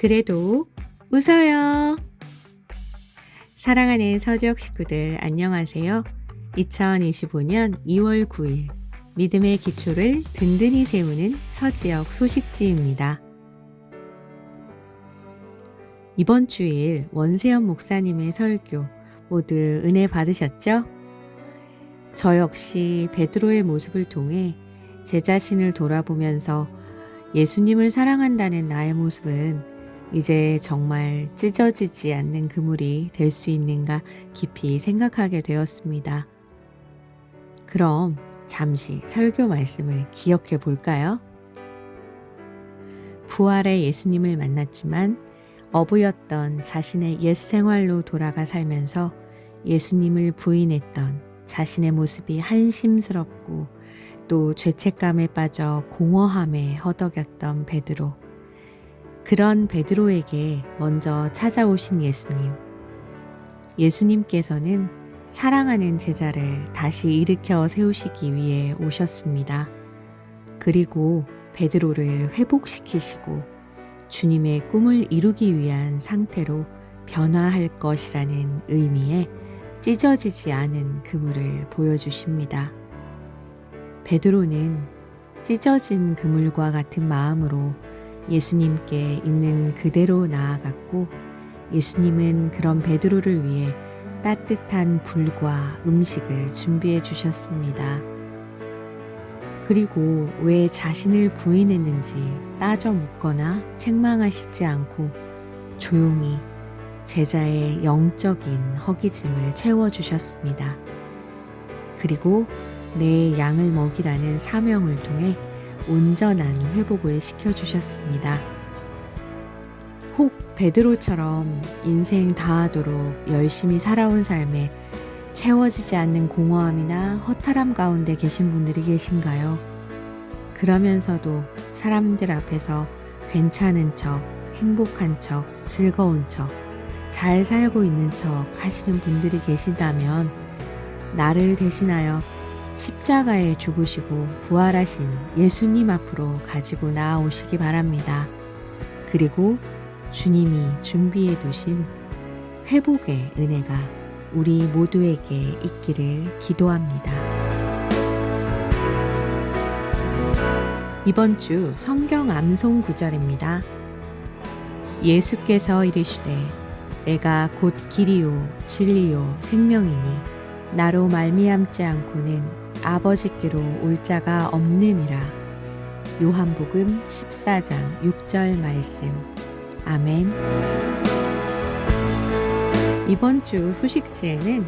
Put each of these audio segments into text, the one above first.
그래도 웃어요. 사랑하는 서지역 식구들 안녕하세요. 2025년 2월 9일 믿음의 기초를 든든히 세우는 서지역 소식지입니다. 이번 주일 원세현 목사님의 설교 모두 은혜 받으셨죠? 저 역시 베드로의 모습을 통해 제 자신을 돌아보면서 예수님을 사랑한다는 나의 모습은 이제 정말 찢어지지 않는 그물이 될 수 있는가 깊이 생각하게 되었습니다. 그럼 잠시 설교 말씀을 기억해 볼까요? 부활의 예수님을 만났지만 어부였던 자신의 옛 생활로 돌아가 살면서 예수님을 부인했던 자신의 모습이 한심스럽고 또 죄책감에 빠져 공허함에 허덕였던 베드로. 그런 베드로에게 먼저 찾아오신 예수님. 예수님께서는 사랑하는 제자를 다시 일으켜 세우시기 위해 오셨습니다. 그리고 베드로를 회복시키시고 주님의 꿈을 이루기 위한 상태로 변화할 것이라는 의미의 찢어지지 않은 그물을 보여주십니다. 베드로는 찢어진 그물과 같은 마음으로 예수님께 있는 그대로 나아갔고 예수님은 그런 베드로를 위해 따뜻한 불과 음식을 준비해 주셨습니다. 그리고 왜 자신을 부인했는지 따져 묻거나 책망하시지 않고 조용히 제자의 영적인 허기짐을 채워주셨습니다. 그리고 내 양을 먹이라는 사명을 통해 온전한 회복을 시켜주셨습니다. 혹 베드로처럼 인생 다하도록 열심히 살아온 삶에 채워지지 않는 공허함이나 허탈함 가운데 계신 분들이 계신가요? 그러면서도 사람들 앞에서 괜찮은 척, 행복한 척, 즐거운 척, 잘 살고 있는 척 하시는 분들이 계시다면 나를 대신하여 십자가에 죽으시고 부활하신 예수님 앞으로 가지고 나아오시기 바랍니다. 그리고 주님이 준비해 두신 회복의 은혜가 우리 모두에게 있기를 기도합니다. 이번 주 성경 암송 구절입니다. 예수께서 이르시되 내가 곧 길이요 진리요 생명이니 나로 말미암지 않고는 아버지께로 올 자가 없느니라. 요한복음 14장 6절 말씀. 아멘. 이번 주 소식지에는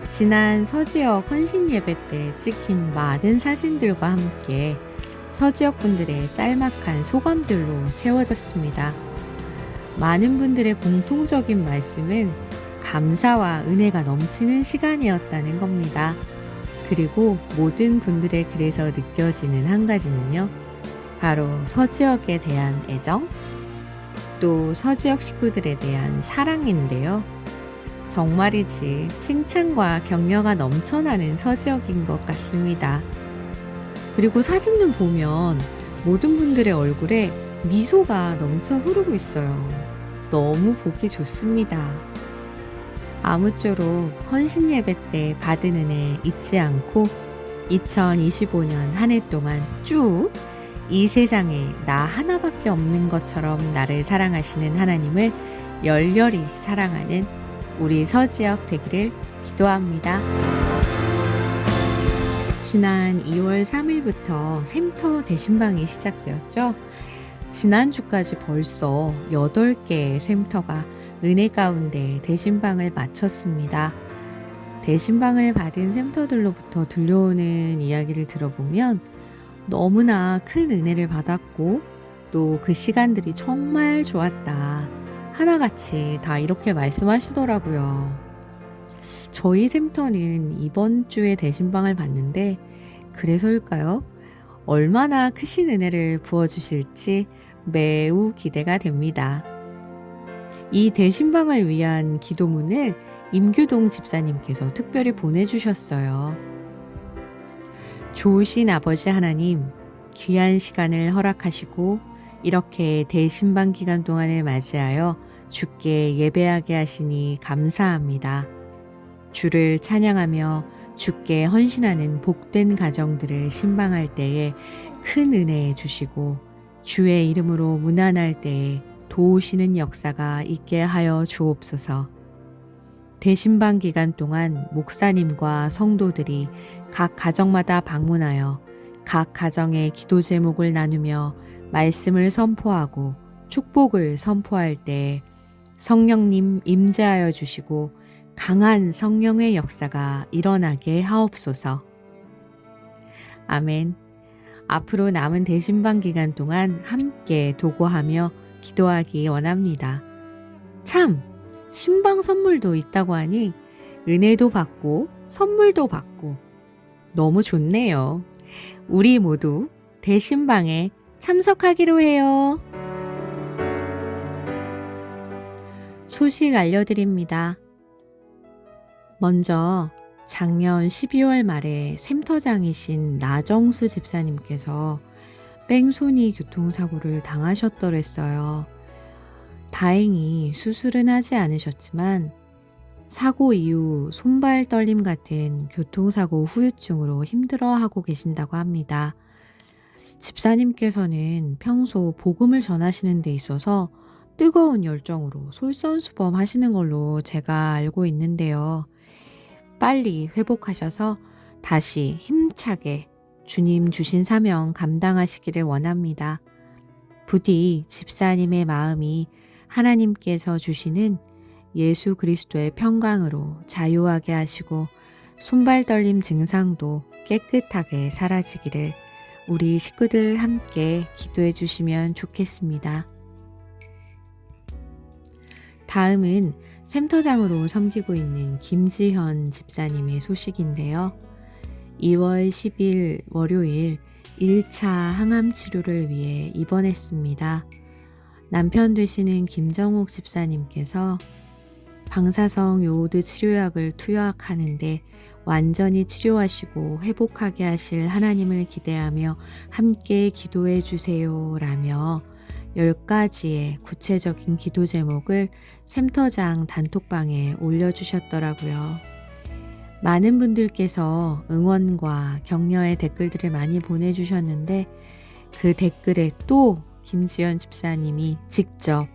지난 서지역 헌신 예배 때 찍힌 많은 사진들과 함께 서지역 분들의 짤막한 소감들로 채워졌습니다. 많은 분들의 공통적인 말씀은 감사와 은혜가 넘치는 시간이었다는 겁니다. 그리고 모든 분들의 글에서 느껴지는 한 가지는요. 바로 서지역에 대한 애정, 또 서지역 식구들에 대한 사랑인데요. 정말이지 칭찬과 격려가 넘쳐나는 서지역인 것 같습니다. 그리고 사진 좀 보면 모든 분들의 얼굴에 미소가 넘쳐 흐르고 있어요. 너무 보기 좋습니다. 아무쪼록 헌신 예배 때 받은 은혜 잊지 않고 2025년 한 해 동안 쭉 이 세상에 나 하나밖에 없는 것처럼 나를 사랑하시는 하나님을 열렬히 사랑하는 우리 서지역 되기를 기도합니다. 지난 2월 3일부터 샘터 대신방이 시작되었죠. 지난주까지 벌써 8개의 샘터가 은혜 가운데 대신방을 마쳤습니다. 대신방을 받은 샘터들로부터 들려오는 이야기를 들어보면 너무나 큰 은혜를 받았고 또 그 시간들이 정말 좋았다. 하나같이 다 이렇게 말씀하시더라고요. 저희 샘터는 이번 주에 대신방을 받는데 그래서일까요? 얼마나 크신 은혜를 부어주실지 매우 기대가 됩니다. 이 대신방을 위한 기도문을 임규동 집사님께서 특별히 보내주셨어요. 좋으신 아버지 하나님, 귀한 시간을 허락하시고 이렇게 대신방 기간 동안을 맞이하여 주께 예배하게 하시니 감사합니다. 주를 찬양하며 주께 헌신하는 복된 가정들을 신방할 때에 큰 은혜 주시고 주의 이름으로 문안할 때에 도우시는 역사가 있게 하여 주옵소서. 대신방 기간 동안 목사님과 성도들이 각 가정마다 방문하여 각 가정의 기도 제목을 나누며 말씀을 선포하고 축복을 선포할 때 성령님 임재하여 주시고 강한 성령의 역사가 일어나게 하옵소서. 아멘. 앞으로 남은 대신방 기간 동안 함께 도구하며 기도하기 원합니다. 참! 신방 선물도 있다고 하니 은혜도 받고 선물도 받고 너무 좋네요. 우리 모두 대신방에 참석하기로 해요. 소식 알려드립니다. 먼저 작년 12월 말에 샘터장이신 나정수 집사님께서 뺑소니 교통사고를 당하셨더랬어요. 다행히 수술은 하지 않으셨지만 사고 이후 손발 떨림 같은 교통사고 후유증으로 힘들어하고 계신다고 합니다. 집사님께서는 평소 복음을 전하시는 데 있어서 뜨거운 열정으로 솔선수범하시는 걸로 제가 알고 있는데요. 빨리 회복하셔서 다시 힘차게 주님 주신 사명 감당하시기를 원합니다. 부디 집사님의 마음이 하나님께서 주시는 예수 그리스도의 평강으로 자유하게 하시고 손발 떨림 증상도 깨끗하게 사라지기를 우리 식구들 함께 기도해 주시면 좋겠습니다. 다음은 샘터장으로 섬기고 있는 김지현 집사님의 소식인데요. 2월 10일 월요일 1차 항암 치료를 위해 입원했습니다. 남편 되시는 김정옥 집사님께서 방사성 요오드 치료약을 투여하는데 완전히 치료하시고 회복하게 하실 하나님을 기대하며 함께 기도해 주세요 라며 10가지의 구체적인 기도 제목을 샘터장 단톡방에 올려주셨더라고요. 많은 분들께서 응원과 격려의 댓글들을 많이 보내주셨는데 그 댓글에 또 김지연 집사님이 직접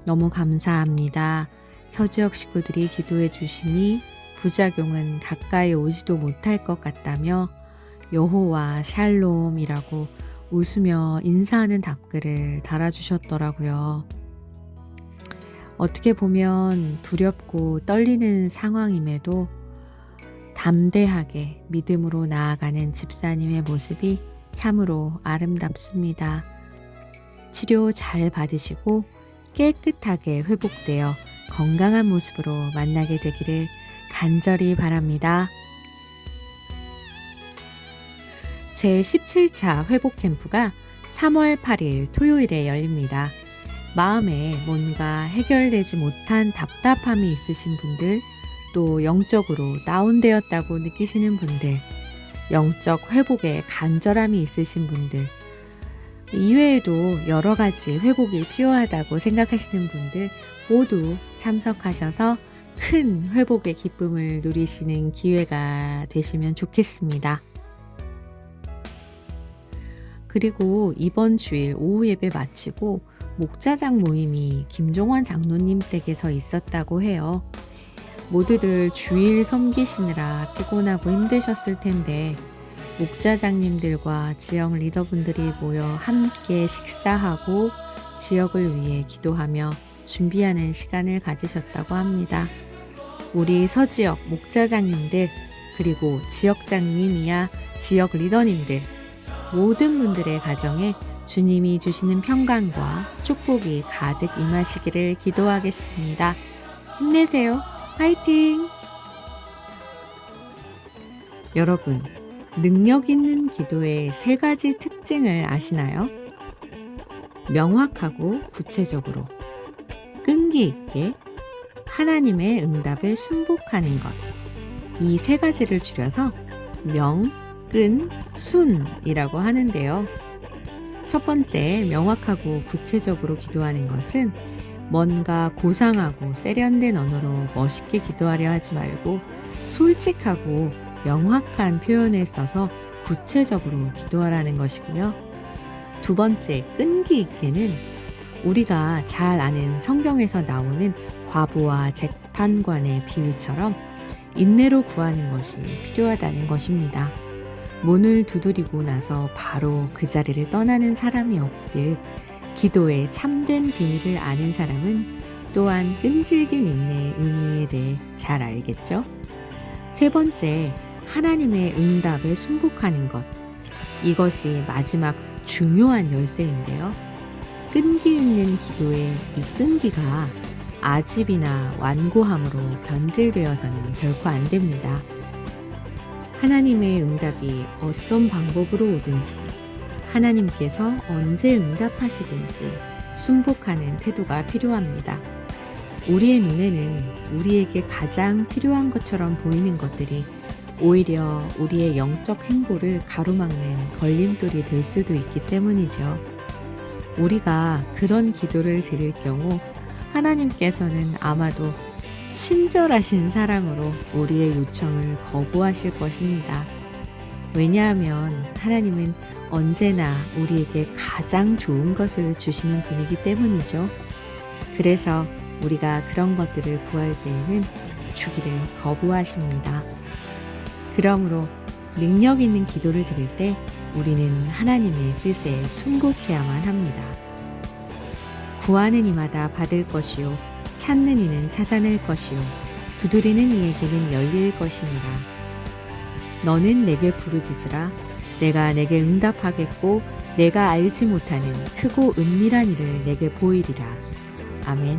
너무 감사합니다. 서지역 식구들이 기도해 주시니 부작용은 가까이 오지도 못할 것 같다며 여호와 샬롬이라고 웃으며 인사하는 답글을 달아주셨더라고요. 어떻게 보면 두렵고 떨리는 상황임에도 담대하게 믿음으로 나아가는 집사님의 모습이 참으로 아름답습니다. 치료 잘 받으시고 깨끗하게 회복되어 건강한 모습으로 만나게 되기를 간절히 바랍니다. 제17차 회복 캠프가 3월 8일 토요일에 열립니다. 마음에 뭔가 해결되지 못한 답답함이 있으신 분들, 또 영적으로 다운되었다고 느끼시는 분들, 영적 회복에 간절함이 있으신 분들, 이외에도 여러 가지 회복이 필요하다고 생각하시는 분들 모두 참석하셔서 큰 회복의 기쁨을 누리시는 기회가 되시면 좋겠습니다. 그리고 이번 주일 오후 예배 마치고 목자장 모임이 김종환 장로님 댁에서 있었다고 해요. 모두들 주일 섬기시느라 피곤하고 힘드셨을 텐데 목자장님들과 지역 리더분들이 모여 함께 식사하고 지역을 위해 기도하며 준비하는 시간을 가지셨다고 합니다. 우리 서지역 목자장님들 그리고 지역장님이야 지역 리더님들 모든 분들의 가정에 주님이 주시는 평강과 축복이 가득 임하시기를 기도하겠습니다. 힘내세요. 화이팅! 여러분, 능력 있는 기도의 3가지 특징을 아시나요? 명확하고 구체적으로, 끈기 있게, 하나님의 응답을 순복하는 것. 이 3가지를 줄여서 명, 끈, 순이라고 하는데요. 첫 번째, 명확하고 구체적으로 기도하는 것은 뭔가 고상하고 세련된 언어로 멋있게 기도하려 하지 말고 솔직하고 명확한 표현을 써서 구체적으로 기도하라는 것이고요. 두 번째, 끈기 있게는 우리가 잘 아는 성경에서 나오는 과부와 재판관의 비유처럼 인내로 구하는 것이 필요하다는 것입니다. 문을 두드리고 나서 바로 그 자리를 떠나는 사람이 없듯 기도의 참된 비밀을 아는 사람은 또한 끈질긴 인내의 의미에 대해 잘 알겠죠? 세 번째, 하나님의 응답에 순복하는 것. 이것이 마지막 중요한 열쇠인데요. 끈기 있는 기도의 이 끈기가 아집이나 완고함으로 변질되어서는 결코 안 됩니다. 하나님의 응답이 어떤 방법으로 오든지, 하나님께서 언제 응답하시든지 순복하는 태도가 필요합니다. 우리의 눈에는 우리에게 가장 필요한 것처럼 보이는 것들이 오히려 우리의 영적 행보를 가로막는 걸림돌이 될 수도 있기 때문이죠. 우리가 그런 기도를 드릴 경우 하나님께서는 아마도 친절하신 사랑으로 우리의 요청을 거부하실 것입니다. 왜냐하면 하나님은 언제나 우리에게 가장 좋은 것을 주시는 분이기 때문이죠. 그래서 우리가 그런 것들을 구할 때에는 주기를 거부하십니다. 그러므로 능력 있는 기도를 드릴 때 우리는 하나님의 뜻에 순복해야만 합니다. 구하는 이마다 받을 것이요, 찾는 이는 찾아낼 것이요, 두드리는 이에게는 열릴 것이니라. 너는 내게 부르짖으라. 내가 내게 응답하겠고 내가 알지 못하는 크고 은밀한 일을 내게 보이리라. 아멘.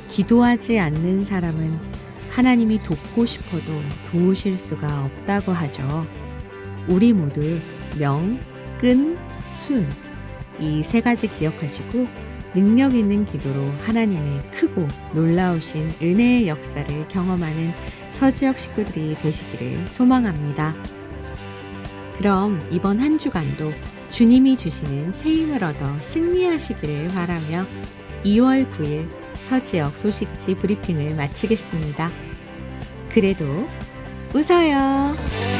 기도하지 않는 사람은 하나님이 돕고 싶어도 도우실 수가 없다고 하죠. 우리 모두 명, 끈, 순, 이 세 가지 기억하시고 능력 있는 기도로 하나님의 크고 놀라우신 은혜의 역사를 경험하는 서지역 식구들이 되시기를 소망합니다. 그럼 이번 한 주간도 주님이 주시는 새 힘을 얻어 승리하시기를 바라며 2월 9일 서지역 소식지 브리핑을 마치겠습니다. 그래도 웃어요.